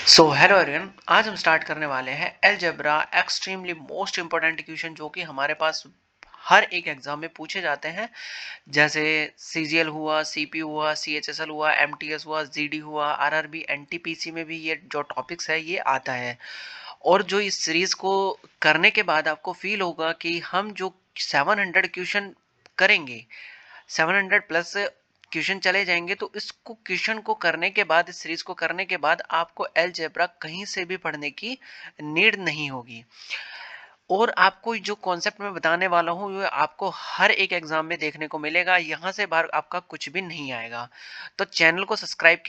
So hello everyone, आज हम start करने वाले हैं algebra extremely most important equation जो कि हमारे पास हर एक एग्जाम में पूछे जाते हैं। जैसे सीजीएल हुआ, सीपी हुआ, सीएचएसएल हुआ, एमटीएस हुआ, जीडी हुआ, आरआरबी, एनटीपीसी में भी ये जो टॉपिक्स है ये आता है। और जो इस सीरीज को करने के बाद आपको फील होगा कि हम जो 700 क्वेश्चन करेंगे, 700 प्लस क्वेश्चन चले जाएंगे, तो इसको क्वेश्चन को करने के बाद, इस सीरीज को करने के बाद आपको अलजेब्रा कहीं से भी पढ़ने की नीड नहीं होगी। और आपको जो कॉन्सेप्ट मैं बताने वाला हूँ वो आपको हर एक एग्जाम में देखने को मिलेगा, यहाँ से बाहर आपका कुछ भी नहीं आएगा। तो चैनल को सब्सक्राइब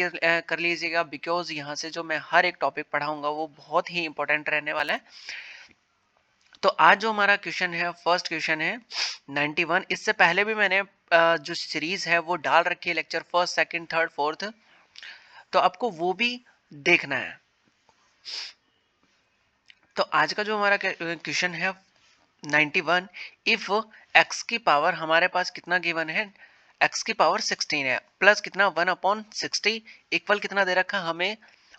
कर लीजिएगा, बिकॉज यहाँ से जो मैं हर एक टॉपिक पढ़ाऊंगा वो बहुत ही इंपॉर्टेंट रहने वाला है। तो आज जो हमारा क्वेश्चन है, फर्स्ट क्वेश्चन है 91। इससे पहले भी मैंने जो सीरीज है वो डाल रखी है, lecture first, second, third, fourth, तो आपको वो भी देखना है। तो आज का जो हमारा क्वेश्चन है 91, इफ x की पावर हमारे पास कितना गिवन है, x की पावर 16 है, प्लस कितना 1/60 इक्वल कितना दे रखा हमें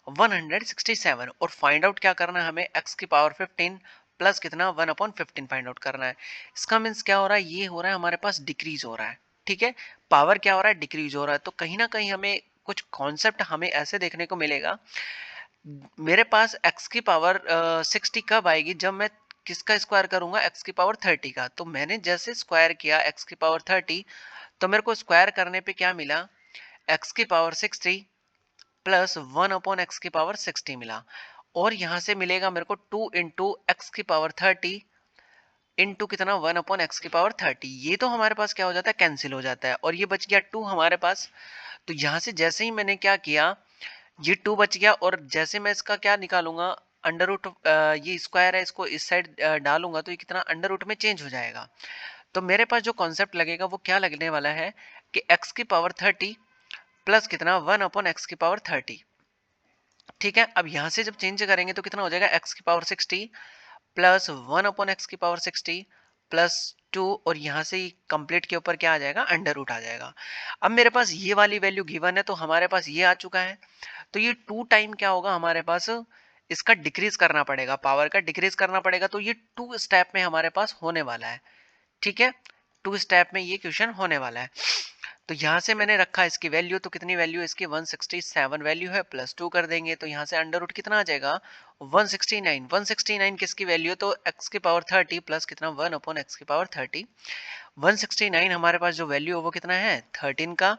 167। और फाइंड आउट क्या करना है हमें, x की पावर 15 प्लस कितना 1/15 फाइंड आउट करना है। इसका मीन्स क्या हो रहा है, ये हो रहा है हमारे पास डिक्रीज हो रहा है। ठीक है, पावर क्या हो रहा है, डिक्रीज हो रहा है। तो कहीं ना कहीं हमें कुछ कॉन्सेप्ट हमें ऐसे देखने को मिलेगा। मेरे पास x की पावर 60 कब आएगी, जब मैं किसका स्क्वायर करूंगा, x की पावर 30 का। तो मैंने जैसे स्क्वायर किया x की पावर 30, तो मेरे को स्क्वायर करने पे क्या मिला, x की पावर 60 प्लस 1/x की पावर 60 मिला। और यहाँ से मिलेगा मेरे को 2 इंटू एक्स की पावर 30 इंटू कितना 1/x की पावर 30। ये तो हमारे पास क्या हो जाता है, कैंसिल हो जाता है, और ये बच गया 2 हमारे पास। तो यहाँ से जैसे ही मैंने क्या किया, ये 2 बच गया, और जैसे मैं इसका क्या निकालूंगा, अंडर रूट, ये स्क्वायर है, इसको इस साइड डालूंगा तो ये कितना अंडर रूट में चेंज हो जाएगा। तो मेरे पास जो कॉन्सेप्ट लगेगा वो क्या लगने वाला है कि x की पावर 30 प्लस कितना 1/x की पावर 30। ठीक है, अब यहाँ से जब चेंज करेंगे तो कितना हो जाएगा, x की पावर 60 प्लस 1/x की पावर 60 प्लस 2, और यहाँ से कंप्लीट के ऊपर क्या आ जाएगा, अंडर रूट आ जाएगा। अब मेरे पास ये वाली वैल्यू गिवन है, तो हमारे पास ये आ चुका है। तो ये 2 टाइम क्या होगा हमारे पास, इसका डिक्रीज करना पड़ेगा, पावर का डिक्रीज करना पड़ेगा। तो ये 2 स्टेप में हमारे पास होने वाला है। ठीक है, 2 स्टेप में ये क्वेश्चन होने वाला है। तो यहाँ से मैंने रखा इसकी वैल्यू, तो कितनी वैल्यू इसकी 167 वैल्यू है, प्लस 2 कर देंगे तो यहाँ से अंडर रूट कितना आ जाएगा 169। 169 किसकी वैल्यू, तो x की पावर 30 प्लस कितना 1/x की पावर 30। 169 हमारे पास जो वैल्यू है वो कितना है, 13 का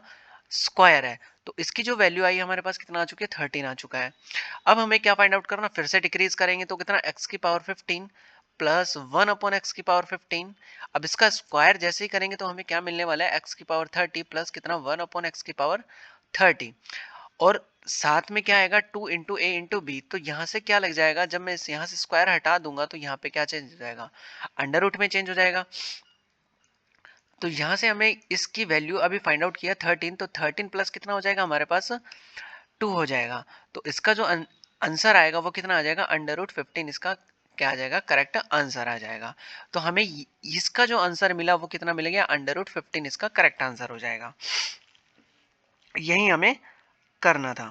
स्क्वायर है। तो इसकी जो वैल्यू आई हमारे पास कितना आ चुकी है, 13 आ चुका है। अब हमें क्या फाइंड आउट करना, फिर से डिक्रीज करेंगे तो कितना x की पावर 15 प्लस 1/x की पावर 15। अब इसका स्क्वायर जैसे ही करेंगे तो हमें क्या मिलने वाला है, x की पावर 30 प्लस कितना 1/x की पावर 30। और साथ में क्या आएगा, 2 इंटू ए इंटू बी। तो यहाँ से क्या लग जाएगा, जब मैं यहाँ से स्क्वायर हटा दूंगा तो यहाँ पे क्या चेंज हो जाएगा, अंडर रूट में चेंज हो जाएगा। तो यहाँ से हमें इसकी वैल्यू अभी फाइंड आउट किया 13, तो 13 प्लस कितना हो जाएगा हमारे पास 2 हो जाएगा। तो इसका जो आंसर आएगा वो कितना आ जाएगा, अंडर रूट 15 इसका क्या आ जाएगा, करेक्ट आंसर आ जाएगा। तो हमें इसका जो आंसर मिला वो कितना मिलेगा, अंडर रूट 15 इसका करेक्ट आंसर हो जाएगा। यही हमें करना था।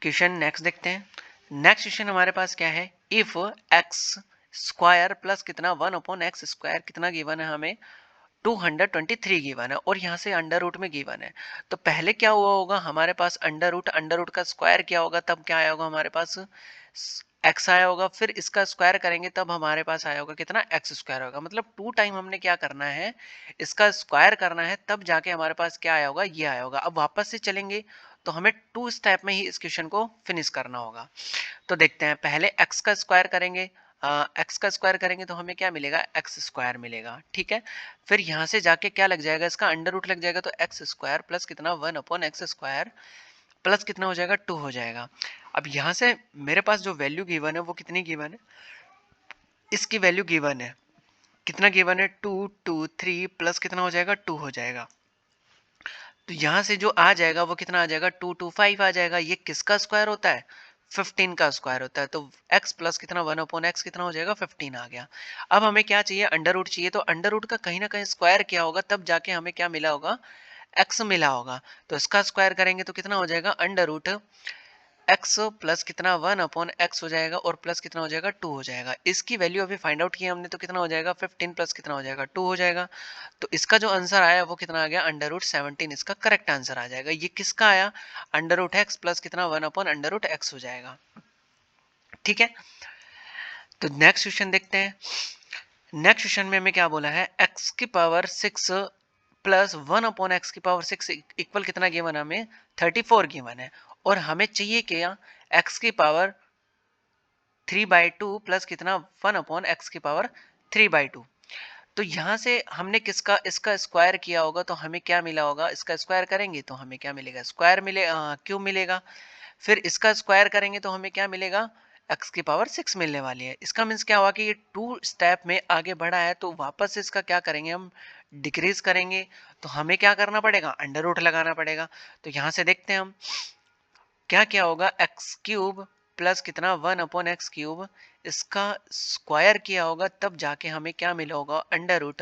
क्वेश्चन नेक्स्ट देखते हैं। नेक्स्ट क्वेश्चन हमारे पास क्या है, इफ एक्स स्क्वायर प्लस कितना 1/x स्क्वायर कितना गिवन है हमें, 223 गिवन है, और यहाँ से अंडर रूट में गिवन है। तो पहले क्या हुआ होगा हमारे पास, अंडर रूट का स्क्वायर क्या होगा, तब क्या आया होगा हमारे पास x आया होगा, फिर इसका स्क्वायर करेंगे तब हमारे पास आया होगा कितना x स्क्वायर होगा। मतलब 2 टाइम हमने क्या करना है, इसका स्क्वायर करना है, तब जाके हमारे पास क्या आया होगा, ये आया होगा। अब वापस से चलेंगे तो हमें 2 स्टेप में ही इस क्वेश्चन को फिनिश करना होगा। तो देखते हैं, पहले x का स्क्वायर करेंगे, एक्स का स्क्वायर करेंगे तो हमें क्या मिलेगा, एक्स स्क्वायर मिलेगा। ठीक है, फिर यहाँ से जाके क्या लग जाएगा, इसका अंडर रूट लग जाएगा, तो एक्स स्क्वायर प्लस कितना 1/x स्क्वायर प्लस कितना हो जाएगा 2 हो जाएगा। अब यहाँ से मेरे पास जो वैल्यू गिवन है वो कितनी गिवन है, इसकी वैल्यू गिवन है, कितना गिवन है 223 प्लस कितना हो जाएगा 2 हो जाएगा। तो यहाँ से जो आ जाएगा वो कितना आ जाएगा 225 आ जाएगा। ये किसका स्क्वायर होता है, 15 का स्क्वायर होता है, तो x प्लस कितना 1 अपॉन एक्स कितना हो जाएगा 15 आ गया। अब हमें क्या चाहिए, अंडर रूट चाहिए, तो अंडर रूट का कहीं ना कहीं स्क्वायर किया होगा तब जाके हमें क्या मिला होगा, x मिला होगा। तो इसका स्क्वायर करेंगे तो कितना हो जाएगा, अंडर रूट x प्लस कितना 1 अपॉन एक्स हो जाएगा और प्लस कितना हो जाएगा 2 हो जाएगा। इसकी वैल्यू अभी फाइंड आउट की हमने, तो कितना हो जाएगा 15 प्लस कितना हो जाएगा 2 हो जाएगा। तो इसका जो आंसर आया वो कितना आ गया, अंडर रूट 17 इसका करेक्ट आंसर आ जाएगा। ये किसका आया, अंडर रूट एक्स प्लस कितना 1 अपॉन अंडर रूट एक्स हो जाएगा। ठीक है, तो नेक्स्ट क्वेश्चन देखते हैं। नेक्स्ट क्वेश्चन में हमें क्या बोला है, x की पावर 6 प्लस 1 अपॉन एक्स की पावर 6 इक्वल कितना गिवन है, हमें 34 गिवन है, और हमें चाहिए क्या, x की पावर 3/2 प्लस कितना 1 अपॉन एक्स की पावर 3/2। तो यहाँ से हमने किसका इसका स्क्वायर किया होगा तो हमें क्या मिला होगा, इसका स्क्वायर करेंगे तो हमें क्या मिलेगा, स्क्वायर मिले क्यूब मिलेगा। फिर इसका स्क्वायर करेंगे तो हमें क्या मिलेगा, x की पावर 6 मिलने वाली है। इसका मीन्स क्या हुआ कि ये 2 स्टेप में आगे बढ़ा है, तो वापस से इसका क्या करेंगे, हम डिक्रीज करेंगे। तो हमें क्या करना पड़ेगा, अंडर रूट लगाना पड़ेगा। तो यहाँ से देखते हैं हम क्या क्या होगा, एक्स क्यूब प्लस कितना 1 अपॉन एक्स क्यूब, इसका स्क्वायर किया होगा तब जाके हमें क्या मिला होगा, अंडर रूट।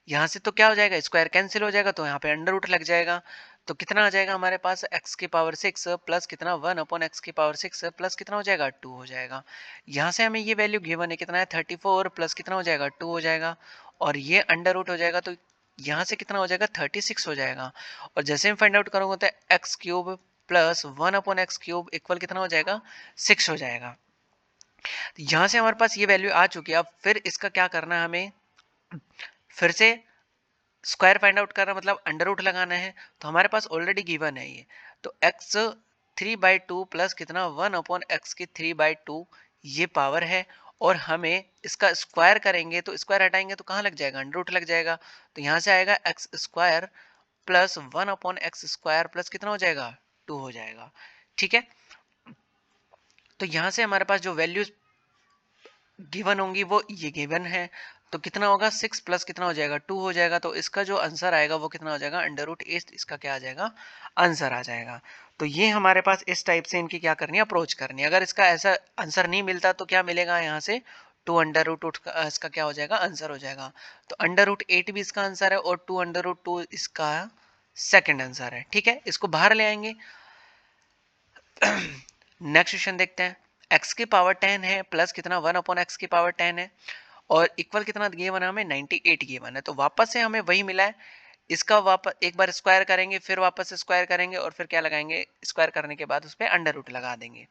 यहाँ से तो क्या हो जाएगा, स्क्वायर कैंसिल हो जाएगा, तो यहाँ पे अंडर रूट लग जाएगा। तो कितना आ जाएगा हमारे पास, एक्स की पावर 6 प्लस कितना 1 अपॉन एक्स की पावर 6 प्लस कितना हो जाएगा 2 हो जाएगा। यहाँ से हमें ये वैल्यू गिवन है कितना है 34 प्लस कितना हो जाएगा 2 हो जाएगा, और ये अंडर रूट हो जाएगा, तो यहाँ से कितना हो जाएगा 36 हो जाएगा। और जैसे हम फाइंड आउट करोगे तो x cube plus 1 upon x cube equal कितना हो जाएगा 6 हो जाएगा। तो यहाँ से हमारे पास ये वैल्यू आ चुकी है। अब फिर इसका क्या करना है, हमें फिर से स्क्वायर फाइंड आउट करना, मतलब अंडर रूट लगाना है। तो हमारे पास ऑलरेडी गिवन है ये, तो x 3/2 प्लस कितना 1 अपॉन एक्स की 3/2 ये पावर है, और हमें इसका स्क्वायर करेंगे तो स्क्वायर हटाएंगे तो कहाँ लग जाएगा, अंडर रूट लग जाएगा। तो यहाँ से आएगा x square plus 1 upon x square plus कितना हो जाएगा 2 हो जाएगा। ठीक है, तो यहाँ से हमारे पास जो वैल्यूज गिवन होंगी वो ये गिवन है। तो कितना होगा 6 प्लस कितना हो जाएगा 2 हो जाएगा। तो इसका जो आंसर आएगा वो कितना हो जाएगा, अंडर रूट 8 इसका क्या आ जाएगा, आंसर आ जाएगा। तो ये हमारे पास इस टाइप से इनकी क्या करनी है, अप्रोच करनी है। अगर इसका ऐसा आंसर नहीं मिलता तो क्या मिलेगा, यहाँ से 2 अंडर रूट इसका क्या हो जाएगा, आंसर हो जाएगा। तो अंडर रूट 8 भी इसका आंसर है और 2 अंडर रूट 2 इसका सेकेंड आंसर है। ठीक है, इसको बाहर ले आएंगे। नेक्स्ट क्वेश्चन देखते हैं, x की पावर 10 है प्लस कितना 1 अपॉन एक्स की पावर 10 है, और इक्वल कितना गिवन है हमें 98 गिवन है। तो वापस से हमें वही मिला है, इसका वापस एक बार स्क्वायर करेंगे, फिर वापस से स्क्वायर करेंगे, और फिर क्या लगाएंगे, स्क्वायर करने के बाद उस पर अंडर रूट लगा देंगे।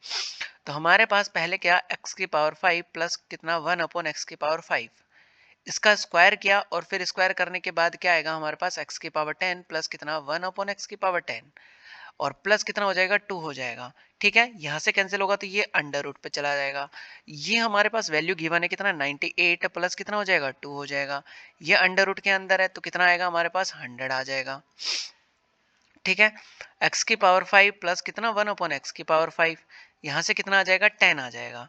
तो हमारे पास पहले क्या, x की पावर 5 प्लस कितना 1 अपॉन एक्स की पावर 5, इसका स्क्वायर किया, और फिर स्क्वायर करने के बाद क्या आएगा हमारे पास, x की पावर 10 प्लस कितना 1 अपॉन एक्स की पावर 10, और प्लस कितना हो जाएगा 2 हो जाएगा। ठीक है, यहाँ से कैंसिल होगा तो ये अंडर रूट पे चला जाएगा। ये हमारे पास वैल्यू गिवन है कितना 98 प्लस कितना हो जाएगा 2 हो जाएगा। ये अंडर रूट के अंदर है तो कितना आएगा हमारे पास 100 आ जाएगा। ठीक है, x की पावर 5 प्लस कितना 1 अपॉन एक्स की पावर 5, यहाँ से कितना आ जाएगा 10 आ जाएगा।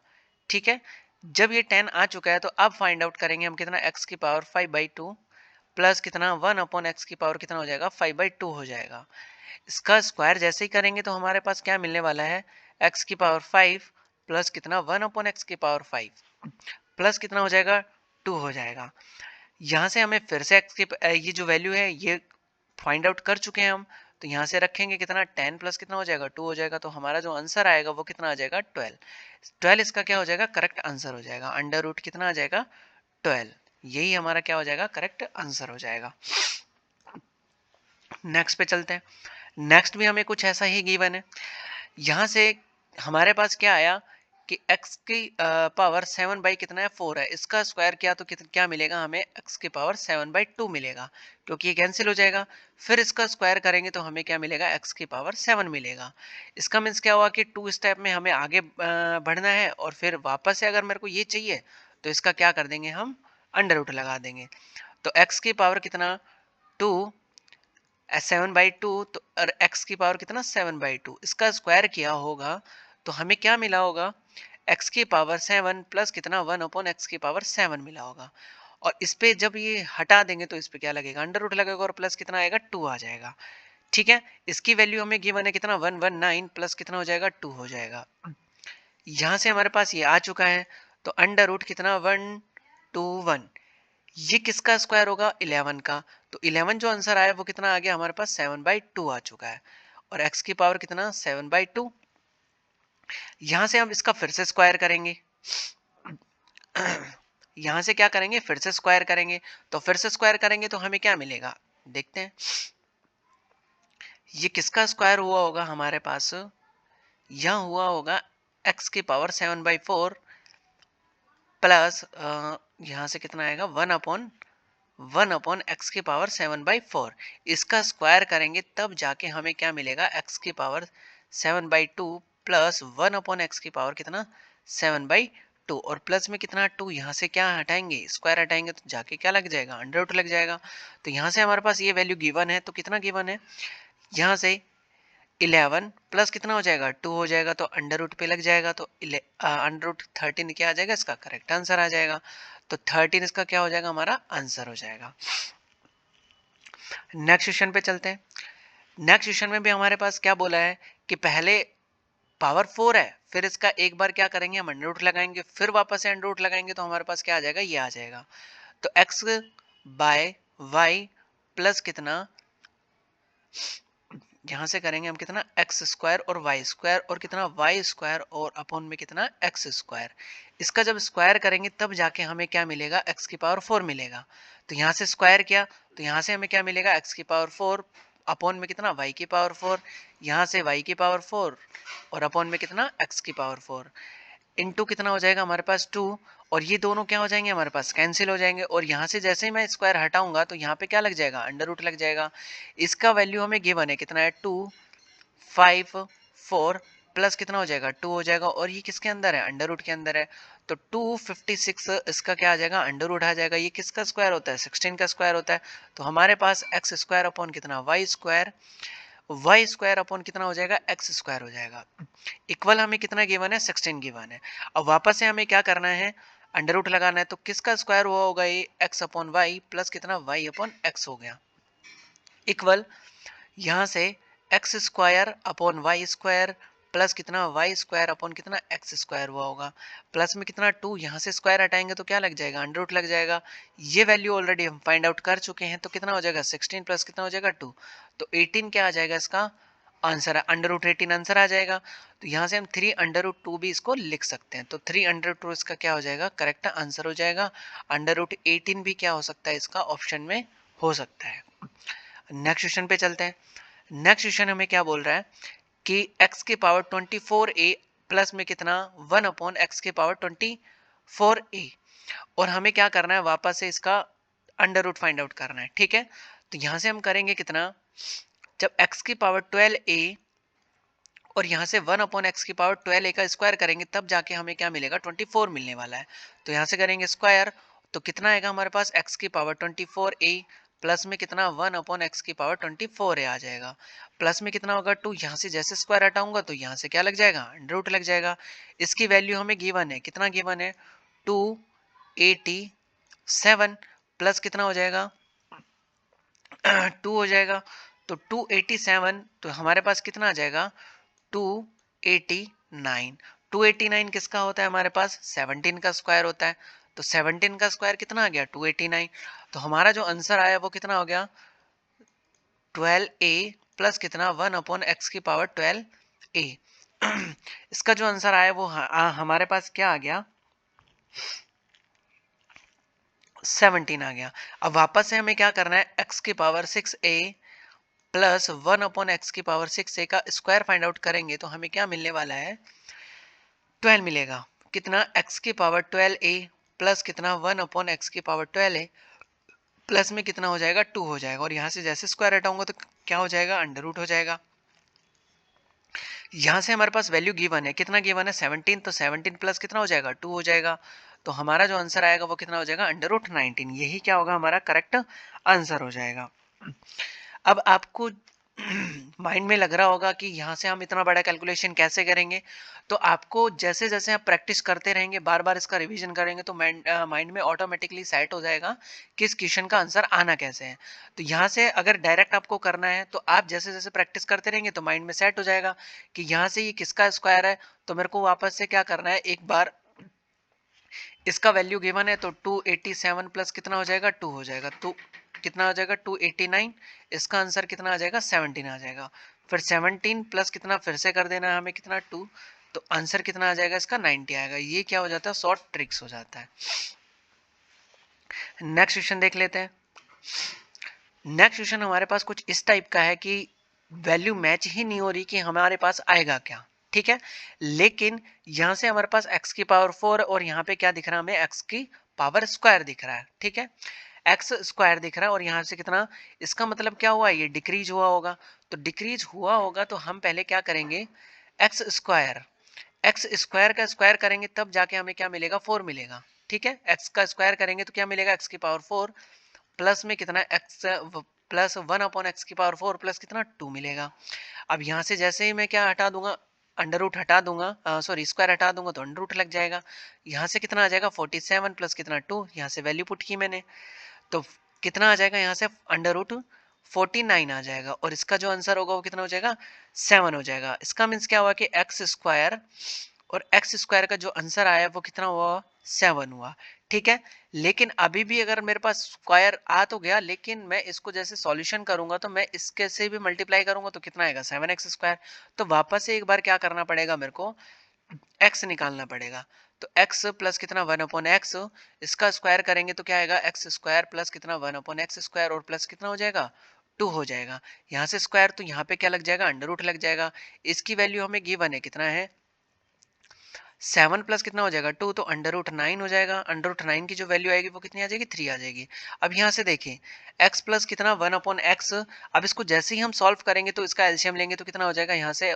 ठीक है, जब ये 10 आ चुका है तो अब फाइंड आउट करेंगे हम कितना, x की पावर 5/2 प्लस कितना 1 अपॉन एक्स की पावर कितना हो जाएगा 5/2 हो जाएगा। इसका स्क्वायर जैसे ही करेंगे तो हमारे पास क्या मिलने वाला है, x की पावर 5 प्लस कितना 1 अपॉन एक्स की पावर 5 प्लस कितना हो जाएगा 2 हो जाएगा। यहाँ से हमें फिर से x की ये जो वैल्यू है ये फाइंड आउट कर चुके हैं हम। तो यहाँ से रखेंगे कितना 10 प्लस कितना हो जाएगा 2 हो जाएगा। तो हमारा जो आंसर आएगा वो कितना आ जाएगा 12 इसका क्या हो जाएगा, करेक्ट आंसर हो जाएगा। अंडर रूट कितना आ जाएगा 12, यही हमारा क्या हो जाएगा, करेक्ट आंसर हो जाएगा। नेक्स्ट पे चलते हैं। नेक्स्ट भी हमें कुछ ऐसा ही गिवन है। यहाँ से हमारे पास क्या आया कि x की पावर 7 बाई कितना है 4 है, इसका स्क्वायर किया तो क्या मिलेगा हमें, x की पावर 7/2 मिलेगा, क्योंकि ये कैंसिल हो जाएगा। फिर इसका स्क्वायर करेंगे तो हमें क्या मिलेगा, x की पावर 7 मिलेगा। इसका मीन्स क्या हुआ कि 2 स्टेप में हमें आगे बढ़ना है, और फिर वापस से अगर मेरे को ये चाहिए तो इसका क्या कर देंगे, हम अंडर रूट लगा देंगे। तो x की पावर कितना 2 7/2, तो x की पावर कितना 7/2, इसका स्क्वायर किया होगा तो हमें क्या मिला होगा, x की पावर 7 प्लस कितना 1 अपॉन एक्स की पावर 7 मिला होगा। और इस पे जब ये हटा देंगे तो इस पे क्या लगेगा, अंडर रूट लगेगा, और प्लस कितना आएगा 2 आ जाएगा। ठीक है, इसकी वैल्यू हमें गिवन है कितना 119 प्लस कितना हो जाएगा 2 हो जाएगा। यहाँ से हमारे पास ये आ चुका है, तो अंडर रूट कितना 1 2 1, ये किसका स्क्वायर होगा 11 का, तो 11 जो आंसर आया वो कितना आ गया हमारे पास 7/2 आ चुका है, और x की पावर कितना 7/2। यहाँ से हम इसका फिर से स्क्वायर करेंगे यहाँ से क्या करेंगे, फिर से स्क्वायर करेंगे, तो फिर से स्क्वायर करेंगे तो हमें क्या मिलेगा, देखते हैं। ये किसका स्क्वायर हुआ होगा हमारे पास, यहाँ हुआ होगा x की पावर 7/4 प्लस यहाँ से कितना आएगा 1 अपॉन x की पावर 7/4, इसका स्क्वायर करेंगे तब जाके हमें क्या मिलेगा, x की पावर 7/2 प्लस 1/x की पावर कितना 7/2, और प्लस में कितना 2, यहाँ से क्या हटाएंगे, स्क्वायर हटाएंगे तो जाके क्या लग जाएगा, अंडर रूट लग जाएगा। तो यहाँ से हमारे पास ये वैल्यू गिवन है, तो कितना गिवन है, यहाँ से 11 प्लस कितना हो जाएगा 2 हो जाएगा, तो अंडर रूट पे लग जाएगा, तो अंडर रूट 13 क्या आ जाएगा, इसका करेक्ट आंसर आ जाएगा। तो 13 इसका क्या हो जाएगा, हमारा आंसर हो जाएगा। नेक्स्ट क्वेश्चन पे चलते हैं। नेक्स्ट क्वेश्चन में भी हमारे पास क्या बोला है कि पहले पावर 4 है, फिर इसका एक बार क्या करेंगे, हम अंडर रूट लगाएंगे, फिर वापस से अंडर रूट लगाएंगे, तो हमारे पास क्या आ जाएगा, ये आ जाएगा। तो x बाय वाई प्लस कितना, यहाँ से करेंगे हम कितना एक्स स्क्वायर और वाई स्क्वायर, और कितना वाई स्क्वायर और अपॉन में कितना एक्स स्क्वायर, इसका जब स्क्वायर करेंगे तब जाके हमें क्या मिलेगा, एक्स की पावर 4 मिलेगा। तो यहाँ से स्क्वायर किया तो यहाँ से हमें क्या मिलेगा, एक्स की पावर 4 अपॉन में कितना वाई की पावर 4, यहाँ से वाई की पावर 4 और अपॉन में कितना एक्स की पावर 4, इनटू कितना हो जाएगा हमारे पास 2, और ये दोनों क्या हो जाएंगे हमारे पास कैंसिल हो जाएंगे, और यहाँ से जैसे ही मैं स्क्वायर हटाऊंगा तो यहाँ पे क्या लग जाएगा, अंडर रूट लग जाएगा। इसका वैल्यू हमें गिवन है कितना है 2 5 4 प्लस कितना हो जाएगा 2 हो जाएगा, और ये किसके अंदर है, अंडर रूट के अंदर है। तो 256 इसका क्या आ जाएगा, अंडर रूट आ जाएगा। ये किसका स्क्वायर होता है, 16 का स्क्वायर होता है। तो हमारे पास एक्स स्क्वायर अपॉन कितना वाई स्क्वायर अपॉन कितना हो जाएगा, एक्स स्क्वायर हो जाएगा। इक्वल हमें कितना गिवन है, 16 गिवन है। अब वापस से हमें क्या करना है, अंडर रूट लगाना है, तो किसका स्क्वायर हुआ होगा, ये एक्स अपॉन वाई प्लस कितना वाई अपॉन एक्स हो गया, इक्वल यहाँ से x square upon y square plus कितना वाई स्क्वायर अपॉन कितना एक्स स्क्वायर हुआ होगा, प्लस में कितना 2, यहाँ से स्क्वायर हटाएंगे तो क्या लग जाएगा, अंडर रूट लग जाएगा। ये वैल्यू ऑलरेडी हम फाइंड आउट कर चुके हैं, तो कितना हो जाएगा 16 प्लस कितना हो जाएगा 2, तो 18 क्या आ जाएगा, इसका आंसर है अंडर रूट 18 आंसर आ जाएगा। तो यहाँ से हम 3 अंडर रूट 2 भी इसको लिख सकते हैं, तो 3 अंडर रूट 2 इसका क्या हो जाएगा, करेक्ट आंसर हो जाएगा। अंडर रूट 18 भी क्या हो सकता है, इसका ऑप्शन में हो सकता है। नेक्स्ट क्वेश्चन पे चलते हैं। नेक्स्ट क्वेश्चन हमें क्या बोल रहा है कि x की पावर 24a प्लस में कितना 1 अपॉन एक्स की पावर 24a, और हमें क्या करना है, वापस से इसका अंडर रूट फाइंड आउट करना है, ठीक है। तो यहाँ से हम करेंगे कितना, जब x की पावर 12a और यहाँ से 1 अपॉन एक्स की पावर 12a का स्क्वायर करेंगे तब जाके हमें क्या मिलेगा, 24 मिलने वाला है। तो यहाँ से करेंगे स्क्वायर, तो कितना आएगा हमारे पास, x की पावर 24a प्लस में कितना 1 अपॉन एक्स की पावर 24a आ जाएगा, प्लस में कितना होगा 2, यहाँ से जैसे स्क्वायर हटाऊंगा तो यहाँ से क्या लग जाएगा, अंडर रूट लग जाएगा। इसकी वैल्यू हमें गिवन है, कितना गिवन है 287 प्लस कितना हो जाएगा 2 हो जाएगा, तो 287, तो हमारे पास कितना आ जाएगा 289। 289 किसका होता है, हमारे पास 17 का स्क्वायर होता है, तो 17 का स्क्वायर कितना आ गया 289। तो हमारा जो आंसर आया वो कितना हो गया 12a प्लस कितना 1 अपॉन एक्स की पावर 12a। इसका जो आंसर आया वो हमारे पास क्या आ गया 17 आ गया। अब वापस से हमें क्या करना है, x की power 6a plus 1 upon x की पावर 6a का स्क्वायर फाइंड आउट करेंगे तो हमें क्या मिलने वाला है 12 मिलेगा। कितना x की पावर 12a प्लस कितना 1 अपॉन एक्स की पावर 12a प्लस में कितना हो जाएगा 2 हो जाएगा, और यहाँ से जैसे स्क्वायर हटाऊंगा तो क्या हो जाएगा, अंडर रूट हो जाएगा। यहाँ से हमारे पास वैल्यू गिवन है, कितना गिवन है 17, तो 17 प्लस कितना हो जाएगा 2 हो जाएगा। तो हमारा जो आंसर आएगा वो कितना हो जाएगा, अंडर रूट 19। यही क्या होगा, हमारा करेक्ट आंसर हो जाएगा। अब आपको माइंड में लग रहा होगा कि यहाँ से हम इतना बड़ा कैलकुलेशन कैसे करेंगे। तो आपको जैसे जैसे आप प्रैक्टिस करते रहेंगे, बार बार इसका रिवीजन करेंगे, तो माइंड में ऑटोमेटिकली सेट हो जाएगा कि इस क्वेश्चन का आंसर आना कैसे है। तो यहाँ से अगर डायरेक्ट आपको करना है तो आप जैसे जैसे प्रैक्टिस करते रहेंगे तो माइंड में सेट हो जाएगा कि यहाँ से ये किसका स्क्वायर है। तो मेरे को वापस से क्या करना है, एक बार इसका वैल्यू गिवन है तो 287 प्लस कितना हो जाएगा, 2 हो जाएगा। तो कितना हो जाएगा, 289। इसका आंसर कितना आ जाएगा, 17 आ जाएगा। फिर 17 प्लस कितना फिर से कर देना है हमें, कितना 2। तो आंसर कितना आ जाएगा इसका, 90 आएगा। ये क्या हो जाता है, शॉर्ट ट्रिक्स हो जाता है। नेक्स्ट क्वेश्चन देख लेते हैं। नेक्स्ट क्वेश्चन हमारे पास कुछ इस टाइप का है कि वैल्यू मैच ही नहीं हो रही कि हमारे पास आएगा क्या। ठीक है, लेकिन यहां से हमारे पास x की पावर 4 और यहाँ पे क्या दिख रहा है हमें, x की पावर स्क्वायर दिख रहा है। ठीक है, एक्स स्क्वायर दिख रहा है और यहाँ से कितना, इसका मतलब क्या हुआ, ये डिक्रीज हुआ होगा। तो डिक्रीज हुआ होगा तो हम पहले क्या करेंगे, एक्स स्क्वायर का स्क्वायर करेंगे तब जाके हमें क्या मिलेगा, 4 मिलेगा। ठीक है, एक्स का स्क्वायर करेंगे तो क्या मिलेगा, एक्स की पावर 4 प्लस में कितना एक्स प्लस 1/x की पावर 4 प्लस कितना 2 मिलेगा। अब यहाँ से जैसे ही मैं क्या हटा दूंगा, अंडर रूट हटा दूंगा, सॉरी स्क्वायर हटा दूंगा तो अंडर रूट लग जाएगा। यहाँ से कितना आ जाएगा 47 प्लस कितना 2, यहाँ से वैल्यू पुट की मैंने तो कितना आ जाएगा, यहाँ से अंडर रूट 49 आ जाएगा और इसका जो आंसर होगा वो कितना हो जाएगा, 7 हो जाएगा। इसका मीन्स क्या हुआ कि एक्स स्क्वायर और एक्स स्क्वायर का जो आंसर आया वो कितना हुआ, 7 हुआ। ठीक है, लेकिन अभी भी अगर मेरे पास स्क्वायर आ तो गया, लेकिन मैं इसको जैसे सॉल्यूशन करूंगा तो मैं इसके से भी मल्टीप्लाई करूंगा तो कितना आएगा, 7x स्क्वायर। तो वापस से एक बार क्या करना पड़ेगा मेरे को, x निकालना पड़ेगा। तो x प्लस कितना 1/x, इसका स्क्वायर करेंगे तो क्या आएगा, एक्स स्क्वायर प्लस कितना 1/x स्क्वायर और प्लस कितना हो जाएगा, 2 हो जाएगा। यहाँ से स्क्वायर तो यहाँ पे क्या लग जाएगा, अंडर रूट लग जाएगा। इसकी वैल्यू हमें गिवन है, कितना है 7 प्लस कितना हो जाएगा 2, तो अंडर रूट 9 हो जाएगा। अंडर रूट 9 की जो वैल्यू आएगी वो कितनी आ जाएगी, 3 आ जाएगी। अब यहाँ से देखें x प्लस कितना 1/x, अब इसको जैसे ही हम सॉल्व करेंगे तो इसका एलसीएम लेंगे तो कितना हो जाएगा, यहाँ से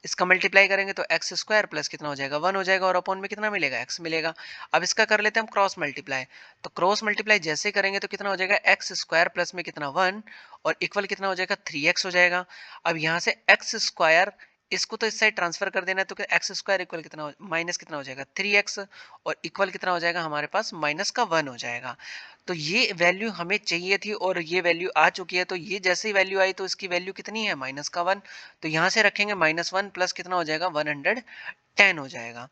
इसका मल्टीप्लाई करेंगे तो एक्स स्क्वायर प्लस कितना हो जाएगा, 1 हो जाएगा और अपॉन में कितना मिलेगा, एक्स मिलेगा। अब इसका कर लेते हैं हम क्रॉस मल्टीप्लाई। तो क्रॉस मल्टीप्लाई जैसे करेंगे तो कितना हो जाएगा, एक्स स्क्वायर प्लस में कितना 1 और इक्वल कितना हो जाएगा 3x हो जाएगा। अब यहाँ से एक्स स्क्वायर इसको तो इस साइड ट्रांसफर कर देना है तो एक्स स्क्वायर इक्वल कितना माइनस कितना हो जाएगा 3x और इक्वल कितना हो जाएगा हमारे पास माइनस का 1 हो जाएगा। तो ये वैल्यू हमें चाहिए थी और ये वैल्यू आ चुकी है। तो ये जैसे ही वैल्यू आई तो इसकी वैल्यू कितनी है, माइनस का 1। तो यहाँ से रखेंगे -1 प्लस कितना हो जाएगा 110 हो जाएगा।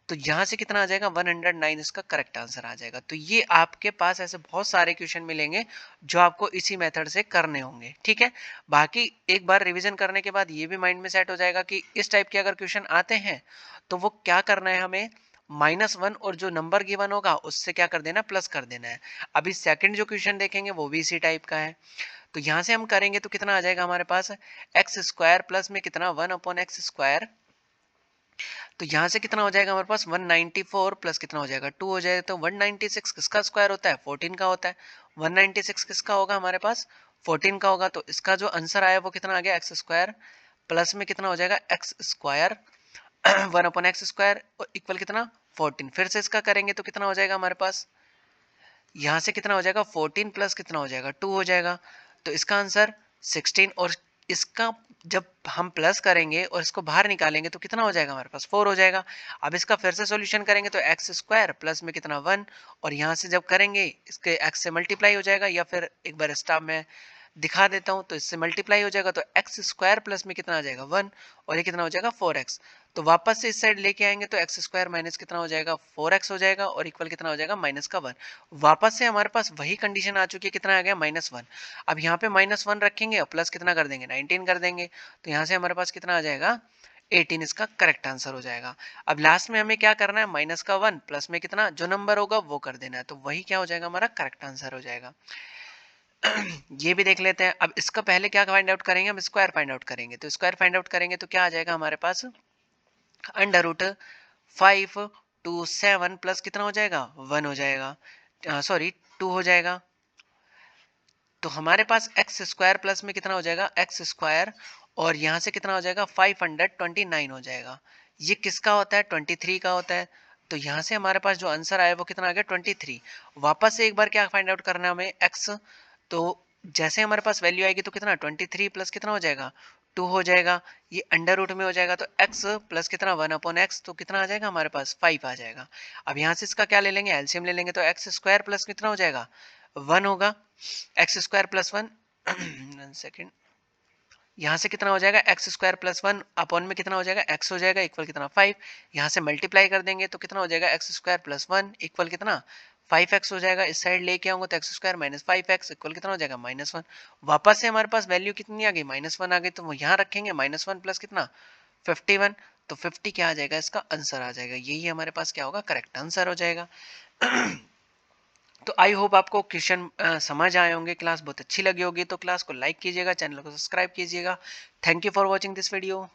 तो यहाँ से कितना आ जाएगा 109, इसका करेक्ट आंसर आ जाएगा। तो ये आपके पास ऐसे बहुत सारे क्वेश्चन मिलेंगे जो आपको इसी मेथड से करने होंगे। ठीक है, बाकी एक बार रिवीजन करने के बाद ये भी माइंड में सेट हो जाएगा कि इस टाइप के अगर क्वेश्चन आते हैं तो वो क्या करना है, हमें -1 और जो नंबर गिवन होगा उससे क्या कर देना, प्लस कर देना है। अभी सेकंड जो क्वेश्चन देखेंगे वो भी इसी टाइप का है। तो यहाँ से हम करेंगे तो कितना आ जाएगा हमारे पास, एक्स स्क्वायर प्लस में कितना 1/x स्क्वायर। तो यहाँ से कितना हो जाएगा हमारे पास 194 प्लस कितना हो जाएगा 2 हो जाएगा। तो 196 किसका स्क्वायर होता है, 14 का होता है। 196 किसका होगा हमारे पास, 14 का होगा। तो इसका जो आंसर आया वो कितना आ गया, एक्स स्क्वायर प्लस में कितना हो जाएगा एक्स स्क्वायर 1/x स्क्वायर और इक्वल कितना 14। फिर से इसका करेंगे तो कितना हो जाएगा हमारे पास, यहाँ से कितना हो जाएगा 14 प्लस कितना हो जाएगा 2 हो जाएगा। तो इसका आंसर 16 और इसका जब हम प्लस करेंगे और इसको बाहर निकालेंगे तो कितना हो जाएगा हमारे पास 4 हो जाएगा। अब इसका फिर से सॉल्यूशन करेंगे तो एक्स स्क्वायर प्लस में कितना 1 और यहाँ से जब करेंगे इसके एक्स से मल्टीप्लाई हो जाएगा, या फिर एक बार स्टाफ में दिखा देता हूँ तो इससे मल्टीप्लाई हो जाएगा। तो एक्स स्क्वायर प्लस में कितना आ जाएगा 1 और ये कितना हो जाएगा 4x। तो वापस से इस साइड लेके आएंगे तो एक्स स्क्वायर माइनस कितना हो जाएगा 4x हो जाएगा और इक्वल कितना हो जाएगा माइनस का 1। वापस से हमारे पास वही कंडीशन आ चुकी है, कितना आ गया -1। अब यहाँ पे -1 रखेंगे और प्लस कितना कर देंगे 19 कर देंगे। तो यहाँ से हमारे पास कितना आ जाएगा 18, इसका करेक्ट आंसर हो जाएगा। अब लास्ट में हमें क्या करना है, माइनस का 1 प्लस में कितना जो नंबर होगा वो कर देना है। तो वही क्या हो जाएगा हमारा करेक्ट आंसर हो जाएगा। ये भी देख लेते हैं। अब इसका पहले क्या फाइंड आउट करेंगे, हम स्क्वायर फाइंड आउट करेंगे। तो स्क्वायर फाइंड आउट करेंगे तो क्या आ जाएगा हमारे पास, अंडर रूट 5 to 7 प्लस कितना हो जाएगा 1 हो जाएगा, सॉरी 2 हो जाएगा। तो हमारे पास एक्स स्क्वायर प्लस में कितना हो जाएगा एक्स स्क्वायर और यहाँ से कितना हो जाएगा 529 हो जाएगा। ये किसका होता है 23 का होता है। तो यहाँ से हमारे पास जो आंसर आया वो कितना आ गया 23। वापस से एक बार क्या फाइंड आउट करना है हमें एक्स। तो जैसे हमारे पास वैल्यू आएगी तो कितना 23 प्लस कितना हो जाएगा 2 हो जाएगा, ये अंडर रूट में हो जाएगा तो x प्लस कितना 1 अपॉन एक्स, तो कितना आ जाएगा हमारे पास 5 आ जाएगा। अब यहाँ से इसका क्या ले लेंगे, एलसीएम ले लेंगे, तो एक्स स्क्वायर प्लस कितना हो जाएगा 1 होगा, एक्स स्क्वायर प्लस 1 सेकेंड, यहाँ से कितना हो जाएगा एक्स स्क्वायर प्लस 1 अपॉन में कितना हो जाएगा एक्स हो जाएगा इक्वल कितना 5, यहाँ से मल्टीप्लाई कर देंगे तो कितना हो जाएगा एक्स स्क्वायर प्लस 1 इक्वल कितना 5x हो जाएगा, इस साइड लेके आऊंगा तो x square minus 5x equal कितना हो जाएगा -1। वापस से हमारे पास वैल्यू कितनी आ गई -1 आ गई, तो वो यहाँ रखेंगे -1 प्लस कितना 51, तो 50 क्या आ जाएगा, इसका आंसर आ जाएगा, यही हमारे पास क्या होगा करेक्ट आंसर हो जाएगा। तो आई होप आपको क्वेश्चन समझ आए होंगे, क्लास बहुत अच्छी लगी होगी, तो क्लास को लाइक कीजिएगा, चैनल को सब्सक्राइब कीजिएगा। Thank you for watching this video.